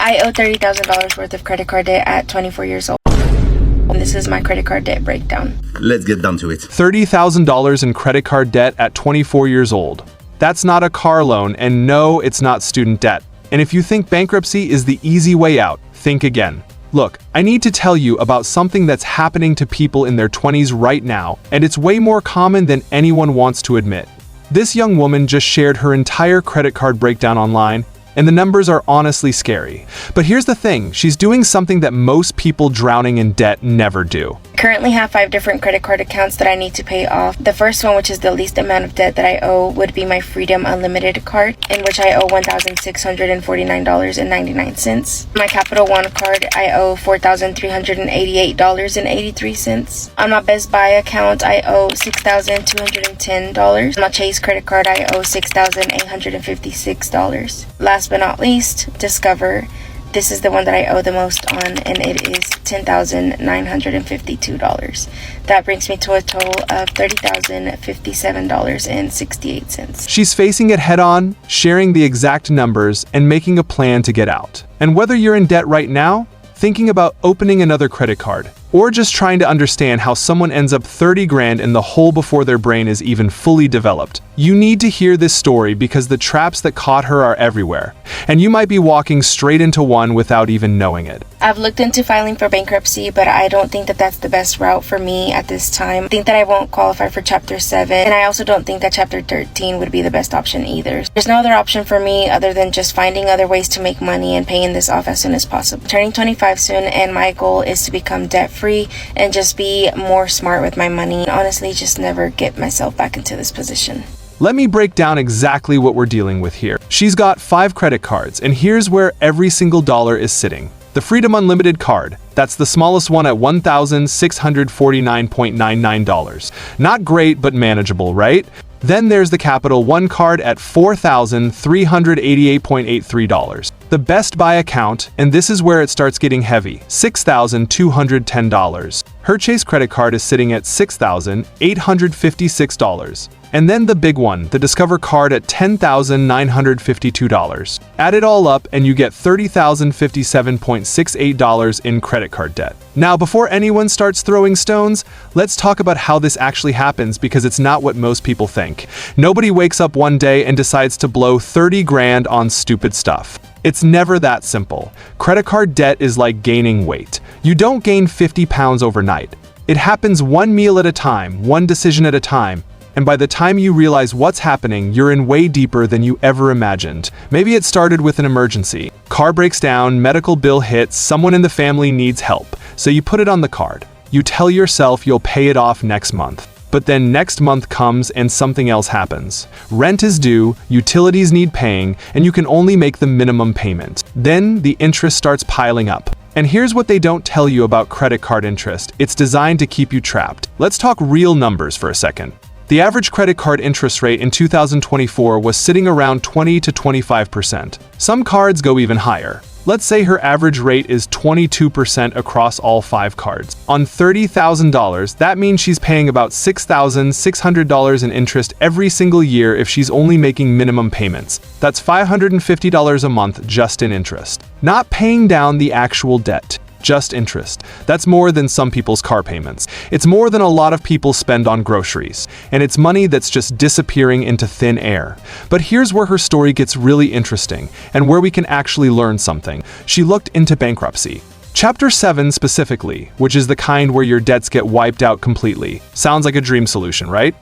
I owe $30,000 worth of credit card debt at 24 years old. And this is my credit card debt breakdown. Let's get down to it. $30,000 in credit card debt at 24 years old. That's not a car loan, and no, it's not student debt. And if you think bankruptcy is the easy way out, think again. Look, I need to tell you about something that's happening to people in their 20s right now, and it's way more common than anyone wants to admit. This young woman just shared her entire credit card breakdown online, and the numbers are honestly scary. But here's the thing, she's doing something that most people drowning in debt never do. I currently have 5 different credit card accounts that I need to pay off. The first one, which is the least amount of debt that I owe, would be my Freedom Unlimited card, in which I owe $1,649.99. My Capital One card, I owe $4,388.83. On my Best Buy account, I owe $6,210. On my Chase credit card, I owe $6,856. Last but not least, Discover. This is the one that I owe the most on, and it is $10,952. That brings me to a total of $30,057.68. She's facing it head-on, sharing the exact numbers, and making a plan to get out. And whether you're in debt right now, thinking about opening another credit card, or just trying to understand how someone ends up 30 grand in the hole before their brain is even fully developed, you need to hear this story because the traps that caught her are everywhere, and you might be walking straight into one without even knowing it. I've looked into filing for bankruptcy, but I don't think that that's the best route for me at this time. I think that I won't qualify for Chapter 7, and I also don't think that Chapter 13 would be the best option either. There's no other option for me other than just finding other ways to make money and paying this off as soon as possible. I'm turning 25 soon, and my goal is to become debt-free and just be more smart with my money, and honestly just never get myself back into this position. Let me break down exactly what we're dealing with here. She's got 5 credit cards, and here's where every single dollar is sitting. The Freedom Unlimited card, that's the smallest one at $1,649.99. Not great, but manageable, right? Then there's the Capital One card at $4,388.83. The Best Buy account, and this is where it starts getting heavy, $6,210. Her Chase credit card is sitting at $6,856. And then the big one, the Discover card at $10,952. Add it all up and you get $30,057.68 in credit card debt. Now, before anyone starts throwing stones, let's talk about how this actually happens because it's not what most people think. Nobody wakes up one day and decides to blow 30 grand on stupid stuff. It's never that simple. Credit card debt is like gaining weight. You don't gain 50 pounds overnight. It happens one meal at a time, one decision at a time. And by the time you realize what's happening, you're in way deeper than you ever imagined. Maybe it started with an emergency. Car breaks down, medical bill hits, someone in the family needs help. So you put it on the card. You tell yourself you'll pay it off next month. But then next month comes and something else happens. Rent is due, utilities need paying, and you can only make the minimum payment. Then the interest starts piling up. And here's what they don't tell you about credit card interest. It's designed to keep you trapped. Let's talk real numbers for a second. The average credit card interest rate in 2024 was sitting around 20 to 25%. Some cards go even higher. Let's say her average rate is 22% across all 5 cards. On $30,000, that means she's paying about $6,600 in interest every single year if she's only making minimum payments. That's $550 a month just in interest. Not paying down the actual debt. Just interest. That's more than some people's car payments. It's more than a lot of people spend on groceries. And it's money that's just disappearing into thin air. But here's where her story gets really interesting, and where we can actually learn something. She looked into bankruptcy. Chapter 7 specifically, which is the kind where your debts get wiped out completely. Sounds like a dream solution, right?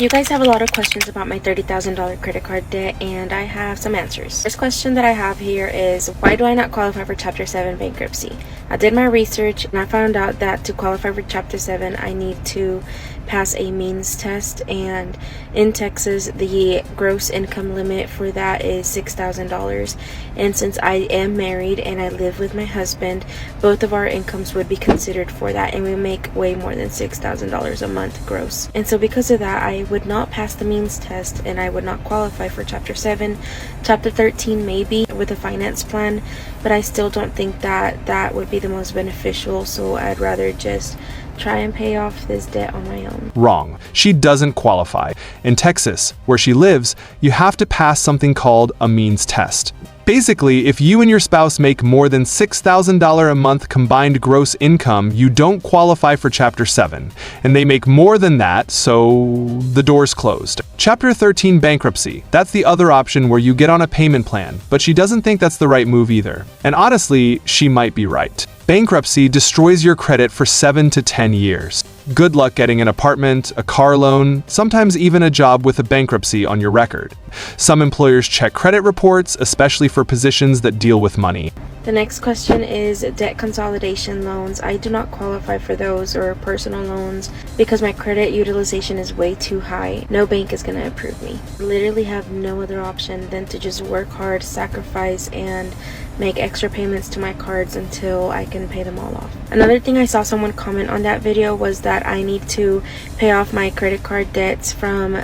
You guys have a lot of questions about my $30,000 credit card debt, and I have some answers. First question that I have here is, why do I not qualify for Chapter 7 bankruptcy? I did my research and I found out that to qualify for Chapter 7, I need to pass a means test, and in Texas the gross income limit for that is $6,000, and since I am married and I live with my husband, both of our incomes would be considered for that, and we make way more than $6,000 a month gross. And so because of that, I would not pass the means test and I would not qualify for Chapter 7. Chapter 13 maybe with a finance plan, but I still don't think that that would be the most beneficial, so I'd rather just try and pay off this debt on my own. Wrong. She doesn't qualify. In Texas, where she lives, you have to pass something called a means test. Basically, if you and your spouse make more than $6,000 a month combined gross income, you don't qualify for Chapter 7, and they make more than that, so the door's closed. Chapter 13 bankruptcy. That's the other option where you get on a payment plan, but she doesn't think that's the right move either. And honestly, she might be right. Bankruptcy destroys your credit for 7 to 10 years. Good luck getting an apartment, a car loan, sometimes even a job with a bankruptcy on your record. Some employers check credit reports, especially for positions that deal with money. The next question is debt consolidation loans. I do not qualify for those or personal loans because my credit utilization is way too high. No bank is going to approve me. I literally have no other option than to just work hard, sacrifice, and make extra payments to my cards until I can pay them all off. Another thing I saw someone comment on that video was that I need to pay off my credit card debts from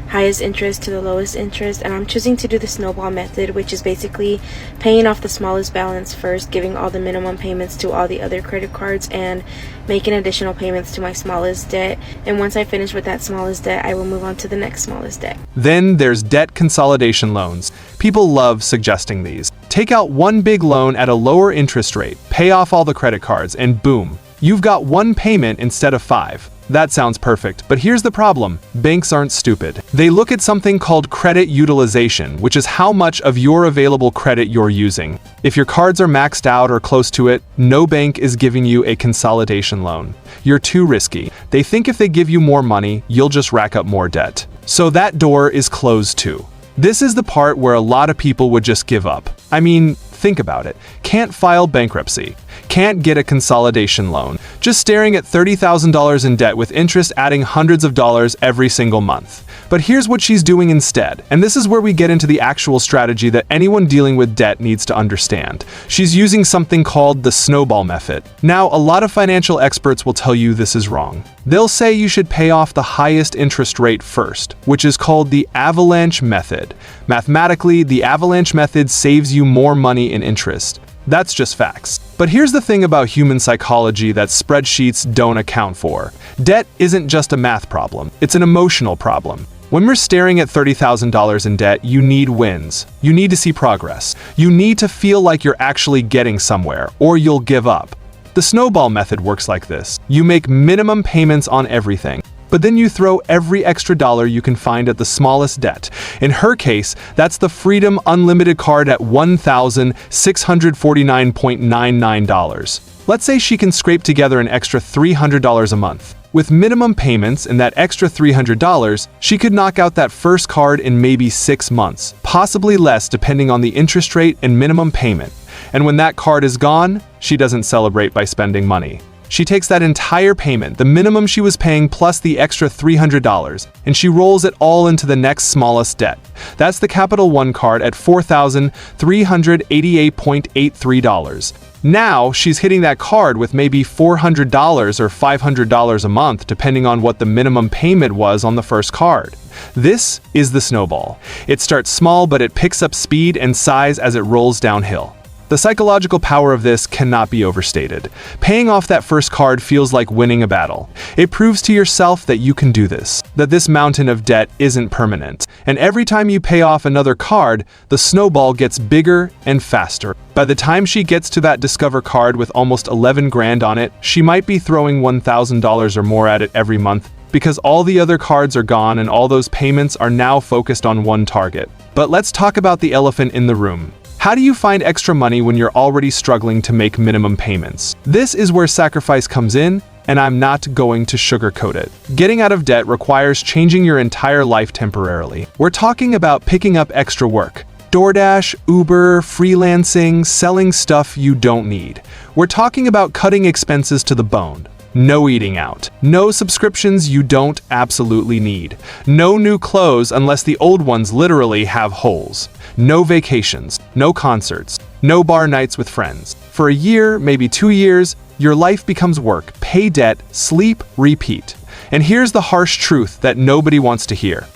highest interest to the lowest interest, and I'm choosing to do the snowball method, which is basically paying off the smallest balance first, giving all the minimum payments to all the other credit cards, and making additional payments to my smallest debt. And once I finish with that smallest debt, I will move on to the next smallest debt. Then there's debt consolidation loans. People love suggesting these. Take out one big loan at a lower interest rate, pay off all the credit cards, and boom, you've got one payment instead of 5. That sounds perfect, but here's the problem. Banks aren't stupid. They look at something called credit utilization, which is how much of your available credit you're using. If your cards are maxed out or close to it, no bank is giving you a consolidation loan. You're too risky. They think if they give you more money, you'll just rack up more debt. So that door is closed too. This is the part where a lot of people would just give up. I mean, think about it. Can't file bankruptcy. Can't get a consolidation loan. Just staring at $30,000 in debt with interest adding hundreds of dollars every single month. But here's what she's doing instead, and this is where we get into the actual strategy that anyone dealing with debt needs to understand. She's using something called the snowball method. Now, a lot of financial experts will tell you this is wrong. They'll say you should pay off the highest interest rate first, which is called the avalanche method. Mathematically, the avalanche method saves you more money in interest. That's just facts. But here's the thing about human psychology that spreadsheets don't account for. Debt isn't just a math problem, it's an emotional problem. When we're staring at $30,000 in debt, you need wins. You need to see progress. You need to feel like you're actually getting somewhere, or you'll give up. The snowball method works like this. You make minimum payments on everything, but then you throw every extra dollar you can find at the smallest debt. In her case, that's the Freedom Unlimited card at $1,649.99. Let's say she can scrape together an extra $300 a month. With minimum payments and that extra $300, she could knock out that first card in maybe 6 months, possibly less depending on the interest rate and minimum payment. And when that card is gone, she doesn't celebrate by spending money. She takes that entire payment, the minimum she was paying plus the extra $300, and she rolls it all into the next smallest debt. That's the Capital One card at $4,388.83. Now, she's hitting that card with maybe $400 or $500 a month, depending on what the minimum payment was on the first card. This is the snowball. It starts small, but it picks up speed and size as it rolls downhill. The psychological power of this cannot be overstated. Paying off that first card feels like winning a battle. It proves to yourself that you can do this, that this mountain of debt isn't permanent. And every time you pay off another card, the snowball gets bigger and faster. By the time she gets to that Discover card with almost 11 grand on it, she might be throwing $1,000 or more at it every month, because all the other cards are gone and all those payments are now focused on one target. But let's talk about the elephant in the room. How do you find extra money when you're already struggling to make minimum payments? This is where sacrifice comes in, and I'm not going to sugarcoat it. Getting out of debt requires changing your entire life temporarily. We're talking about picking up extra work. DoorDash, Uber, freelancing, selling stuff you don't need. We're talking about cutting expenses to the bone. No eating out. No subscriptions you don't absolutely need. No new clothes unless the old ones literally have holes. No vacations. No concerts. No bar nights with friends. For a year, maybe 2 years, your life becomes work, pay debt, sleep, repeat. And here's the harsh truth that nobody wants to hear.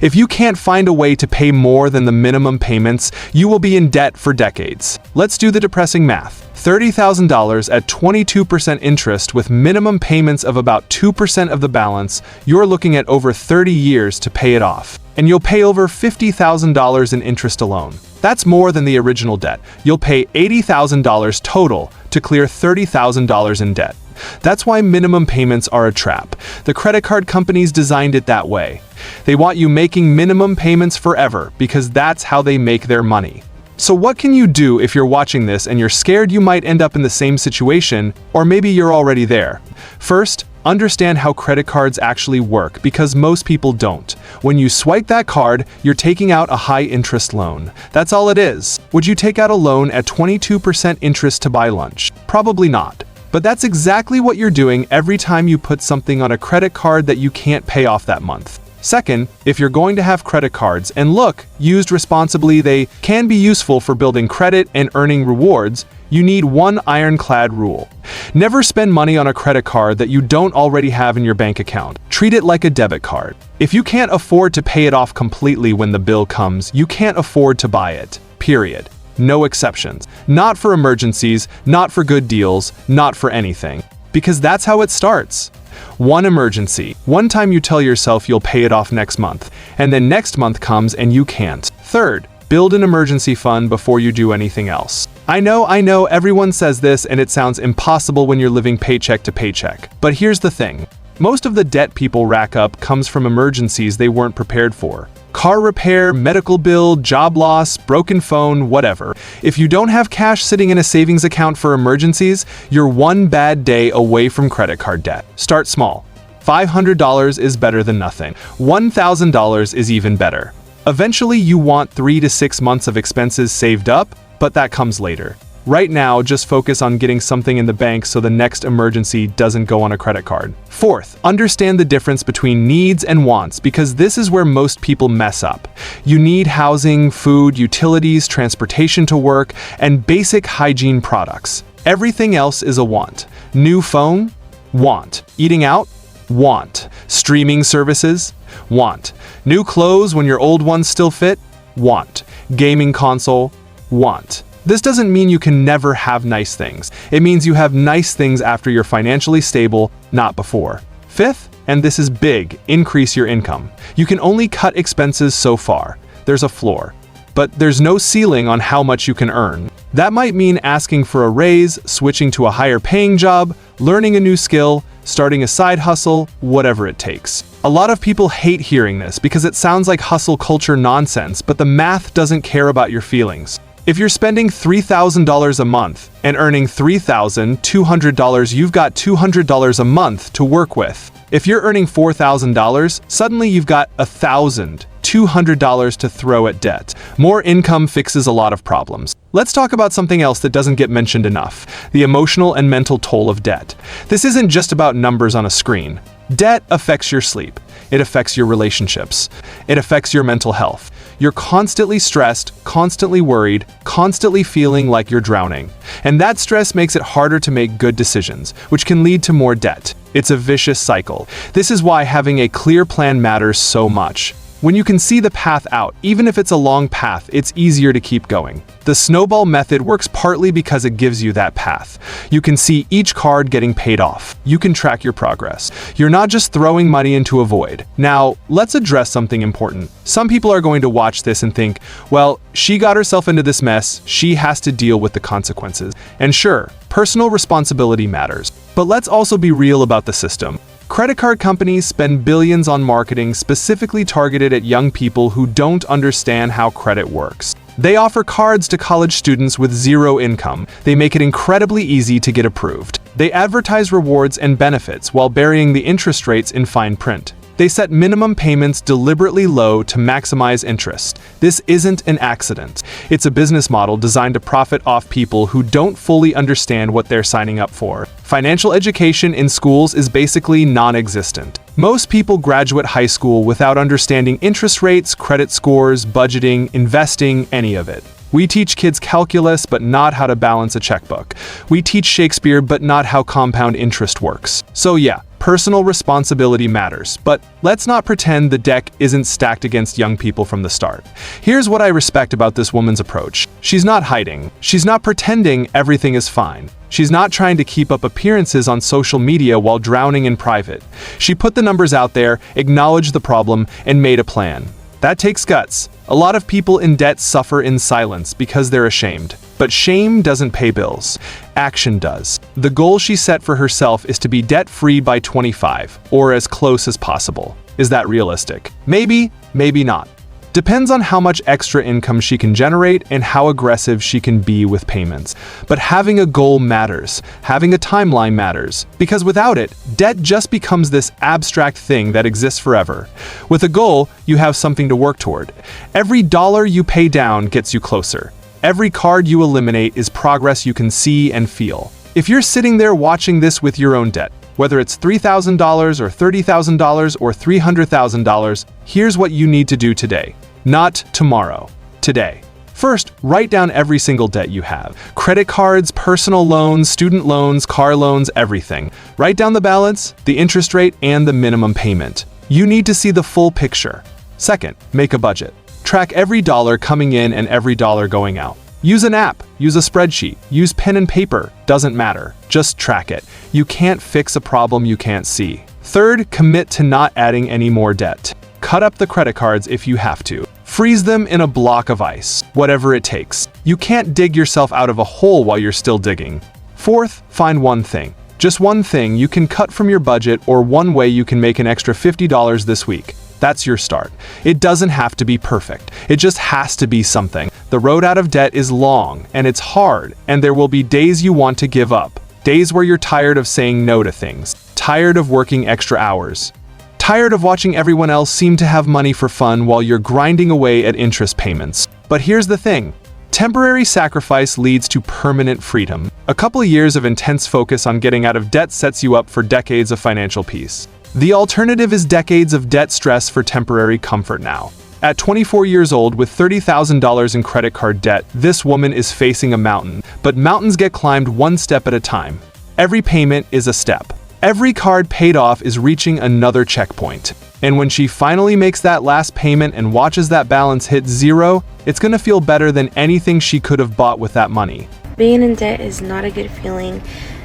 If you can't find a way to pay more than the minimum payments, you will be in debt for decades. Let's do the depressing math. $30,000 at 22% interest with minimum payments of about 2% of the balance, you're looking at over 30 years to pay it off. and you'll pay over $50,000 in interest alone. That's more than the original debt. You'll pay $80,000 total to clear $30,000 in debt. That's why minimum payments are a trap. The credit card companies designed it that way. They want you making minimum payments forever because that's how they make their money. So what can you do if you're watching this and you're scared you might end up in the same situation, or maybe you're already there? First, understand how credit cards actually work because most people don't. When you swipe that card, you're taking out a high-interest loan. That's all it is. Would you take out a loan at 22% interest to buy lunch? Probably not. But that's exactly what you're doing every time you put something on a credit card that you can't pay off that month. Second, if you're going to have credit cards, and look, used responsibly, they can be useful for building credit and earning rewards, you need one ironclad rule. Never spend money on a credit card that you don't already have in your bank account. Treat it like a debit card. If you can't afford to pay it off completely when the bill comes, you can't afford to buy it. Period. No exceptions. Not for emergencies, not for good deals, not for anything. Because that's how it starts. One emergency. One time you tell yourself you'll pay it off next month, and then next month comes and you can't. Third, build an emergency fund before you do anything else. I know, everyone says this and it sounds impossible when you're living paycheck to paycheck. But here's the thing. Most of the debt people rack up comes from emergencies they weren't prepared for. Car repair, medical bill, job loss, broken phone, whatever. If you don't have cash sitting in a savings account for emergencies, you're one bad day away from credit card debt. Start small. $500 is better than nothing. $1,000 is even better. Eventually, you want 3 to 6 months of expenses saved up, but that comes later. Right now, just focus on getting something in the bank so the next emergency doesn't go on a credit card. Fourth, understand the difference between needs and wants because this is where most people mess up. You need housing, food, utilities, transportation to work, and basic hygiene products. Everything else is a want. New phone? Want. Eating out? Want. Streaming services? Want. New clothes when your old ones still fit? Want. Gaming console? Want. This doesn't mean you can never have nice things. It means you have nice things after you're financially stable, not before. Fifth, and this is big, increase your income. You can only cut expenses so far. There's a floor. But there's no ceiling on how much you can earn. That might mean asking for a raise, switching to a higher paying job, learning a new skill, starting a side hustle, whatever it takes. A lot of people hate hearing this because it sounds like hustle culture nonsense, but the math doesn't care about your feelings. If you're spending $3,000 a month and earning $3,200, you've got $200 a month to work with. If you're earning $4,000, suddenly you've got $1,200 to throw at debt. More income fixes a lot of problems. Let's talk about something else that doesn't get mentioned enough: the emotional and mental toll of debt. This isn't just about numbers on a screen. Debt affects your sleep. It affects your relationships. It affects your mental health. You're constantly stressed, constantly worried, constantly feeling like you're drowning. And that stress makes it harder to make good decisions, which can lead to more debt. It's a vicious cycle. This is why having a clear plan matters so much. When you can see the path out, even if it's a long path, it's easier to keep going. The snowball method works partly because it gives you that path. You can see each card getting paid off. You can track your progress. You're not just throwing money into a void. Now, let's address something important. Some people are going to watch this and think, well, she got herself into this mess, she has to deal with the consequences. And sure, personal responsibility matters. But let's also be real about the system. Credit card companies spend billions on marketing specifically targeted at young people who don't understand how credit works. They offer cards to college students with zero income. They make it incredibly easy to get approved. They advertise rewards and benefits while burying the interest rates in fine print. They set minimum payments deliberately low to maximize interest. This isn't an accident. It's a business model designed to profit off people who don't fully understand what they're signing up for. Financial education in schools is basically non-existent. Most people graduate high school without understanding interest rates, credit scores, budgeting, investing, any of it. We teach kids calculus, but not how to balance a checkbook. We teach Shakespeare, but not how compound interest works. So yeah, personal responsibility matters, but let's not pretend the deck isn't stacked against young people from the start. Here's what I respect about this woman's approach. She's not hiding. She's not pretending everything is fine. She's not trying to keep up appearances on social media while drowning in private. She put the numbers out there, acknowledged the problem, and made a plan. That takes guts. A lot of people in debt suffer in silence because they're ashamed. But shame doesn't pay bills. Action does. The goal she set for herself is to be debt-free by 25, or as close as possible. Is that realistic? Maybe, maybe not. Depends on how much extra income she can generate and how aggressive she can be with payments. But having a goal matters. Having a timeline matters. Because without it, debt just becomes this abstract thing that exists forever. With a goal, you have something to work toward. Every dollar you pay down gets you closer. Every card you eliminate is progress you can see and feel. If you're sitting there watching this with your own debt, whether it's $3,000 or $30,000 or $300,000, here's what you need to do today. Not tomorrow. Today. First, write down every single debt you have. Credit cards, personal loans, student loans, car loans, everything. Write down the balance, the interest rate, and the minimum payment. You need to see the full picture. Second, make a budget. Track every dollar coming in and every dollar going out. Use an app, use a spreadsheet, use pen and paper, doesn't matter. Just track it. You can't fix a problem you can't see. Third, commit to not adding any more debt. Cut up the credit cards if you have to. Freeze them in a block of ice, whatever it takes. You can't dig yourself out of a hole while you're still digging. Fourth, find one thing. Just one thing you can cut from your budget or one way you can make an extra $50 this week. That's your start. It doesn't have to be perfect. It just has to be something. The road out of debt is long, and it's hard, and there will be days you want to give up. Days where you're tired of saying no to things. Tired of working extra hours. Tired of watching everyone else seem to have money for fun while you're grinding away at interest payments. But here's the thing. Temporary sacrifice leads to permanent freedom. A couple of years of intense focus on getting out of debt sets you up for decades of financial peace. The alternative is decades of debt stress for temporary comfort now. At 24 years old with $30,000 in credit card debt, this woman is facing a mountain, but mountains get climbed one step at a time. Every payment is a step. Every card paid off is reaching another checkpoint. And when she finally makes that last payment and watches that balance hit zero, it's gonna feel better than anything she could have bought with that money. Being in debt is not a good feeling,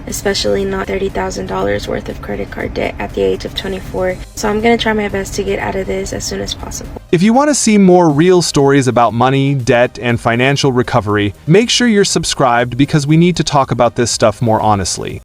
especially not $30,000 worth of credit card debt at the age of 24. So I'm going to try my best to get out of this as soon as possible. If you want to see more real stories about money, debt, and financial recovery, make sure you're subscribed because we need to talk about this stuff more honestly.